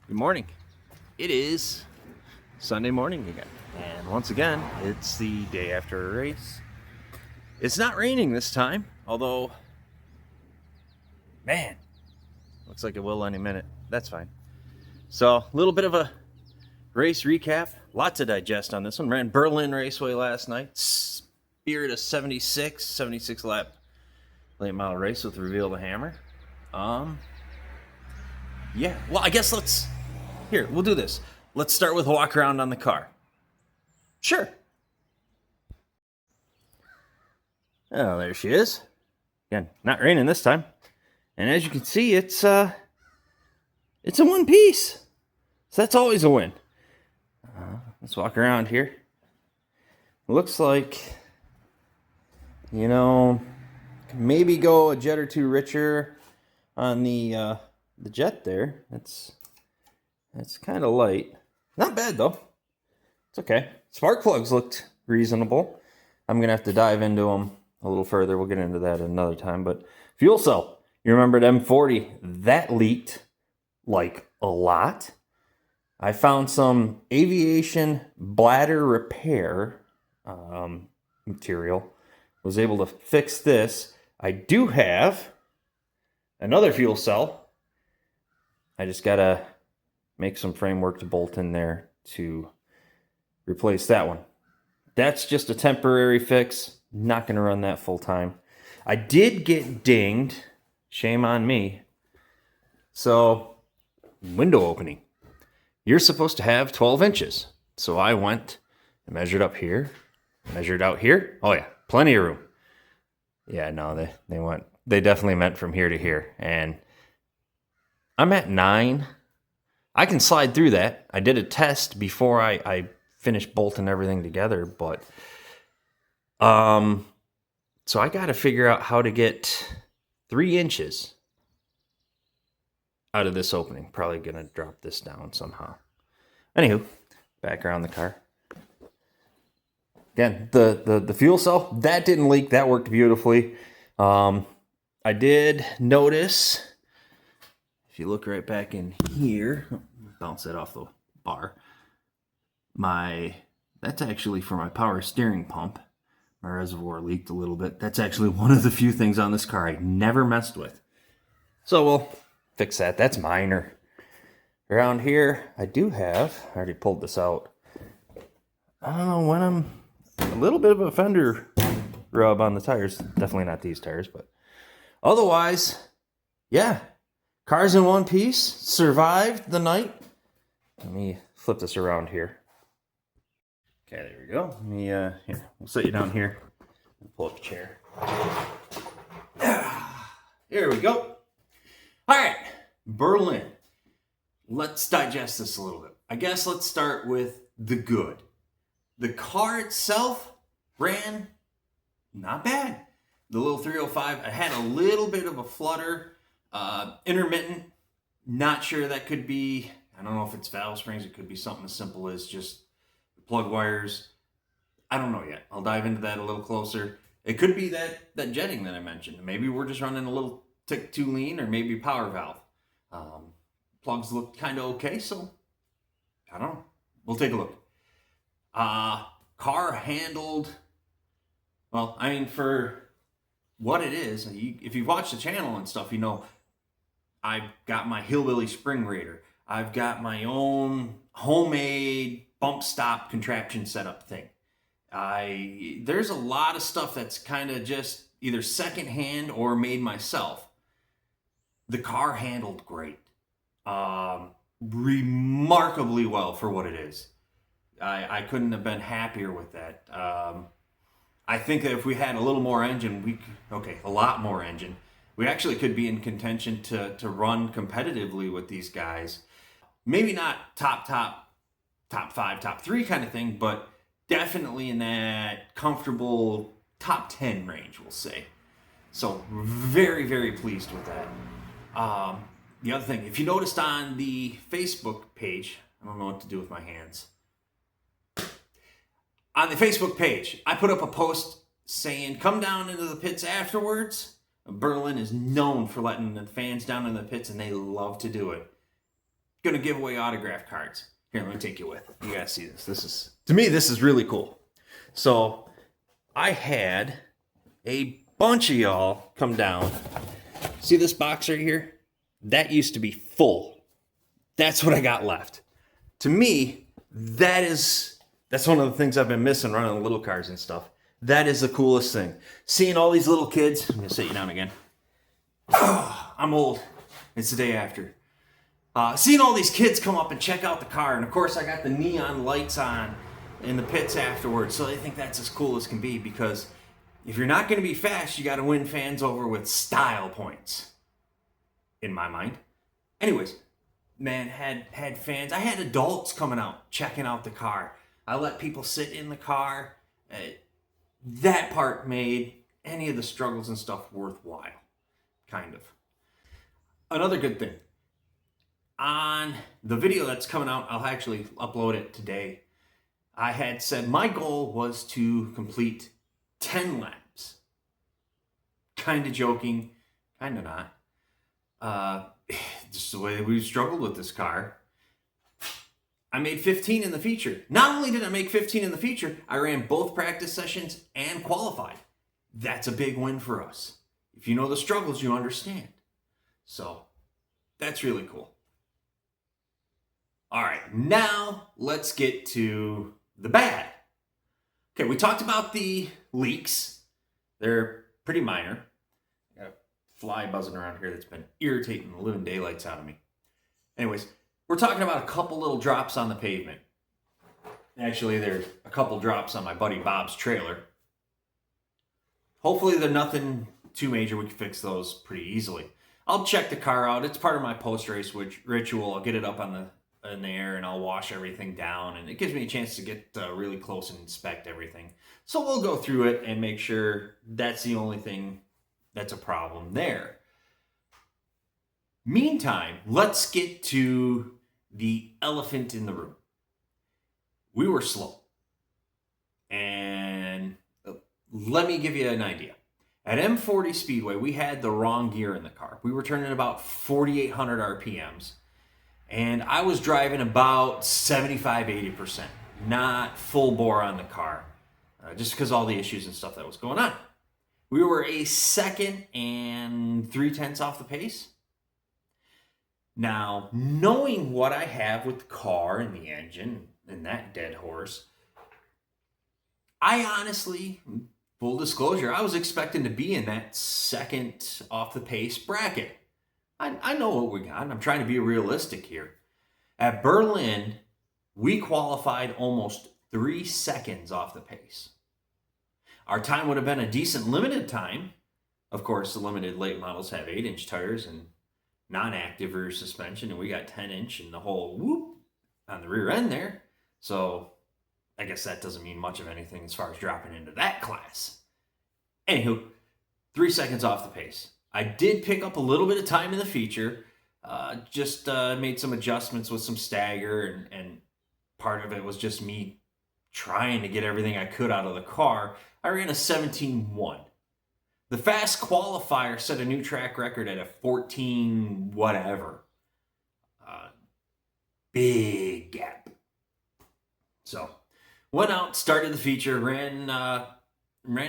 Good morning. It is Sunday morning again. And once again, it's the day after a race. It's not raining this time, although, man, looks like it will any minute. That's fine. So, a little bit of a race recap. Lot to digest on this one. Ran Berlin Raceway last night. Spirit of 76 lap late model race with Reveal the Hammer. Yeah, well, I guess we'll do this. Let's start with a walk around on the car. Sure. Oh, there she is. Again, not raining this time. And as you can see, it's in one piece. So that's always a win. Let's walk around here. Looks like, maybe go a jet or two richer on the jet there. That's kind of light. Not bad though. It's okay. Spark plugs looked reasonable. I'm gonna have to dive into them a little further. We'll get into that another time. But fuel cell, you remember at M40, that leaked like a lot. I found some aviation bladder repair material. Was able to fix this. I do have another fuel cell. I just gotta make some framework to bolt in there to replace that one. That's just a temporary fix. Not gonna run that full time. I did get dinged. Shame on me. So, window opening. You're supposed to have 12 inches. So I went and measured up here, measured out here. Oh yeah, plenty of room. Yeah, no, they definitely meant from here to here. And I'm at 9. I can slide through that. I did a test before I finished bolting everything together, but so I got to figure out how to get 3 inches out of this opening. Probably gonna drop this down somehow. Anywho, back around the car. Again, the fuel cell, that didn't leak. That worked beautifully. I did notice, if you look right back in here, bounce that off the bar. That's actually for my power steering pump. My reservoir leaked a little bit. That's actually one of the few things on this car I never messed with. So we'll fix that. That's minor. Around here, I already pulled this out. I don't know when a little bit of a fender rub on the tires. Definitely not these tires, but otherwise, yeah. Car's in one piece. Survived the night. Let me flip this around here. Okay, there we go. Let me, here, we'll set you down here and pull up a chair. Here we go. All right, Berlin. Let's digest this a little bit. I guess let's start with the good. The car itself ran not bad. The little 305, I had a little bit of a flutter, intermittent. Not sure that could be, I don't know if it's valve springs. It could be something as simple as just plug wires. I don't know yet. I'll dive into that a little closer. It could be that jetting that I mentioned. Maybe we're just running a little tick too lean, or maybe power valve. Plugs look kind of okay, so I don't know. We'll take a look. Car handled, well, I mean, for what it is, if you've watched the channel and stuff, you know, I've got my Hillbilly spring raider. I've got my own homemade bump stop contraption setup thing. There's a lot of stuff that's kind of just either secondhand or made myself. The car handled great. Remarkably well for what it is. I couldn't have been happier with that. I think that if we had a little more engine, a lot more engine, we actually could be in contention to run competitively with these guys. Maybe not top 5, top 3 kind of thing, but definitely in that comfortable top 10 range, we'll say. So very, very pleased with that. The other thing, if you noticed on the Facebook page, I don't know what to do with my hands. On the Facebook page, I put up a post saying, come down into the pits afterwards. Berlin is known for letting the fans down in the pits, and they love to do it. gonna give away autograph cards. Here, let me take you with. You gotta see this. To me, this is really cool. So I had a bunch of y'all come down. See this box right here? That used to be full. That's what I got left. To me, that's one of the things I've been missing running the little cars and stuff. That is the coolest thing. Seeing all these little kids. I'm gonna sit you down again. Oh, I'm old. It's the day after. Seeing all these kids come up and check out the car, and of course I got the neon lights on in the pits afterwards, so they think that's as cool as can be, because if you're not going to be fast, you got to win fans over with style points, in my mind. Anyways, man, had fans. I had adults coming out, checking out the car. I let people sit in the car. That part made any of the struggles and stuff worthwhile, kind of. Another good thing. On the video that's coming out, I'll actually upload it today. I had said my goal was to complete 10 laps. Kind of joking, kind of not. Just the way we've struggled with this car. I made 15 in the feature. Not only did I make 15 in the feature, I ran both practice sessions and qualified. That's a big win for us. If you know the struggles, you understand. So, that's really cool. All right, now let's get to the bad. Okay, we talked about the leaks. They're pretty minor. I got a fly buzzing around here that's been irritating the living daylights out of me. Anyways, we're talking about a couple little drops on the pavement. Actually, there's a couple drops on my buddy Bob's trailer. Hopefully they're nothing too major. We can fix those pretty easily. I'll check the car out. It's part of my post-race ritual. I'll get it up in the air and I'll wash everything down, and it gives me a chance to get really close and inspect everything. So we'll go through it and make sure that's the only thing that's a problem there. Meantime, let's get to the elephant in the room. We were slow. And let me give you an idea. At M40 Speedway, we had the wrong gear in the car. We were turning about 4,800 RPMs. And I was driving about 75-80%, not full bore on the car, just because all the issues and stuff that was going on. We were a 2nd and 3/10 off the pace. Now, knowing what I have with the car and the engine and that dead horse, I honestly, full disclosure, I was expecting to be in that 2nd off the pace bracket. I know what we got, and I'm trying to be realistic here. At Berlin, we qualified almost 3 seconds off the pace. Our time would have been a decent limited time. Of course, the limited late models have 8-inch tires and non-active rear suspension, and we got 10-inch and the whole whoop on the rear end there. So I guess that doesn't mean much of anything as far as dropping into that class. Anywho, 3 seconds off the pace. I did pick up a little bit of time in the feature, just made some adjustments with some stagger, and part of it was just me trying to get everything I could out of the car. I ran a 17.1. The fast qualifier set a new track record at a 14 whatever. Big gap. So, went out, started the feature, ran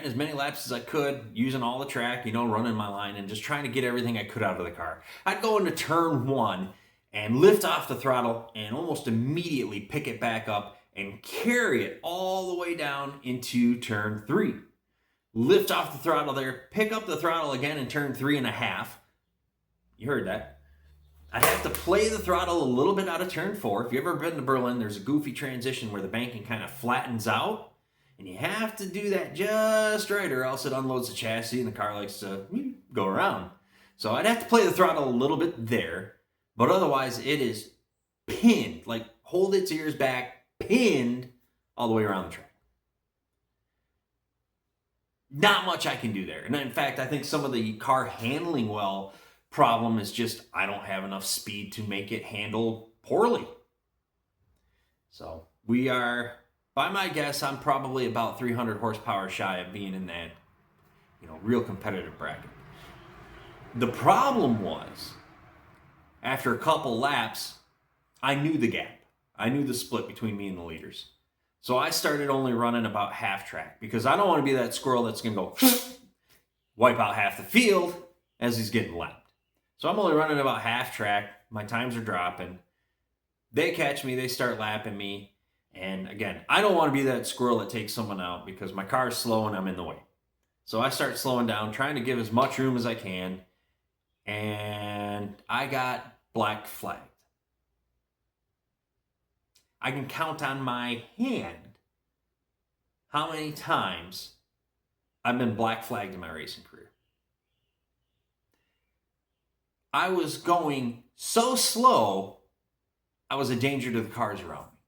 as many laps as I could, using all the track, running my line and just trying to get everything I could out of the car. I'd go into turn 1 and lift off the throttle and almost immediately pick it back up and carry it all the way down into turn 3. Lift off the throttle there, pick up the throttle again in turn 3.5. You heard that. I'd have to play the throttle a little bit out of turn 4. If you've ever been to Berlin, there's a goofy transition where the banking kind of flattens out. And you have to do that just right, or else it unloads the chassis and the car likes to go around. So I'd have to play the throttle a little bit there, but otherwise it is pinned, like hold its ears back, pinned all the way around the track. Not much I can do there. And in fact, I think some of the car handling well problem is just I don't have enough speed to make it handle poorly. So we are... By my guess, I'm probably about 300 horsepower shy of being in that, real competitive bracket. The problem was, after a couple laps, I knew the gap. I knew the split between me and the leaders. So I started only running about half track because I don't want to be that squirrel that's going to go wipe out half the field as he's getting lapped. So I'm only running about half track. My times are dropping. They catch me. They start lapping me. And again, I don't want to be that squirrel that takes someone out because my car is slow and I'm in the way. So I start slowing down, trying to give as much room as I can. And I got black flagged. I can count on my hand how many times I've been black flagged in my racing career. I was going so slow, I was a danger to the cars around me.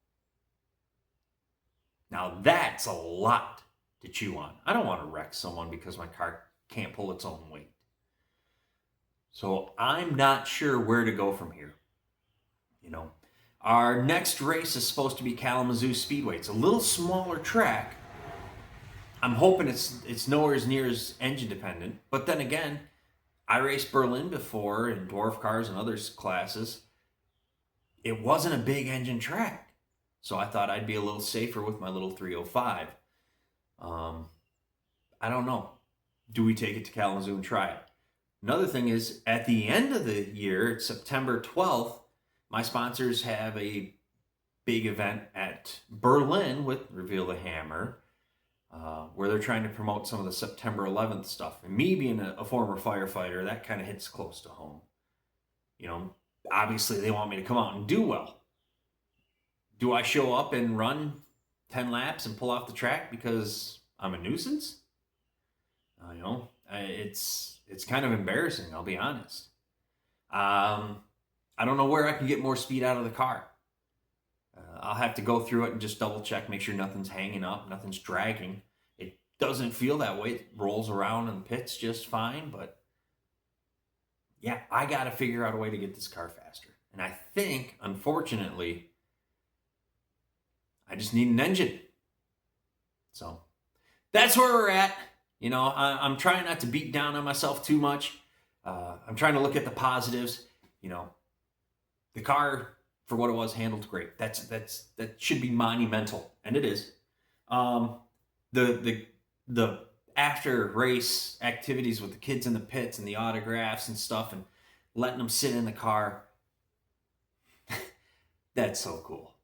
Now that's a lot to chew on. I don't want to wreck someone because my car can't pull its own weight. So I'm not sure where to go from here. You know, our next race is supposed to be Kalamazoo Speedway. It's a little smaller track. I'm hoping it's nowhere near as engine dependent. But then again, I raced Berlin before in dwarf cars and other classes. It wasn't a big engine track. So I thought I'd be a little safer with my little 305. I don't know. Do we take it to Kalamazoo and try it? Another thing is, at the end of the year, it's September 12th, my sponsors have a big event at Berlin with Reveal the Hammer, where they're trying to promote some of the September 11th stuff. And me being a former firefighter, that kind of hits close to home. You know, obviously they want me to come out and do well. Do I show up and run 10 laps and pull off the track because I'm a nuisance? You know, it's kind of embarrassing, I'll be honest. I don't know where I can get more speed out of the car. I'll have to go through it and just double check, make sure nothing's hanging up, nothing's dragging. It doesn't feel that way. It rolls around in the pits just fine, but yeah, I got to figure out a way to get this car faster. And I think, unfortunately, I just need an engine. So that's where we're at. You know, I'm trying not to beat down on myself too much. I'm trying to look at the positives. You know, the car, for what it was, handled great. That should be monumental, and it is. The after race activities with the kids in the pits and the autographs and stuff, and letting them sit in the car. That's so cool.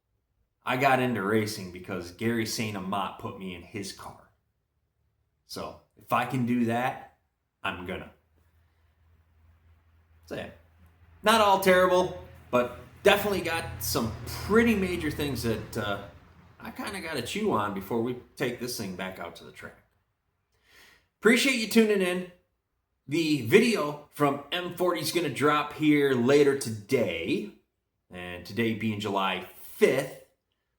I got into racing because Gary St. Amat put me in his car. So if I can do that, I'm gonna. So yeah, not all terrible, but definitely got some pretty major things that I kind of got to chew on before we take this thing back out to the track. Appreciate you tuning in. The video from M40 is going to drop here later today, and today being July 5th,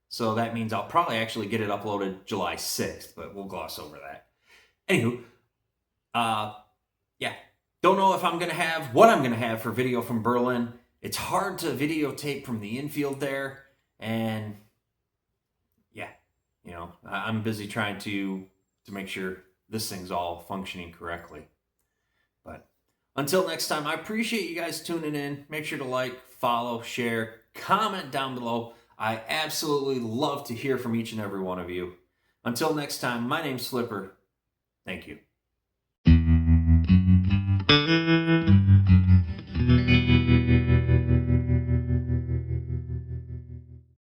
so that means I'll probably actually get it uploaded July 6th, but we'll gloss over that. Anywho, yeah, don't know if I'm going to have, what I'm going to have for video from Berlin. It's hard to videotape from the infield there, and yeah, you know, I'm busy trying to make sure this thing's all functioning correctly. But until next time, I appreciate you guys tuning in. Make sure to like, follow, share, comment down below. I absolutely love to hear from each and every one of you. Until next time, my name's Flipper. Thank you.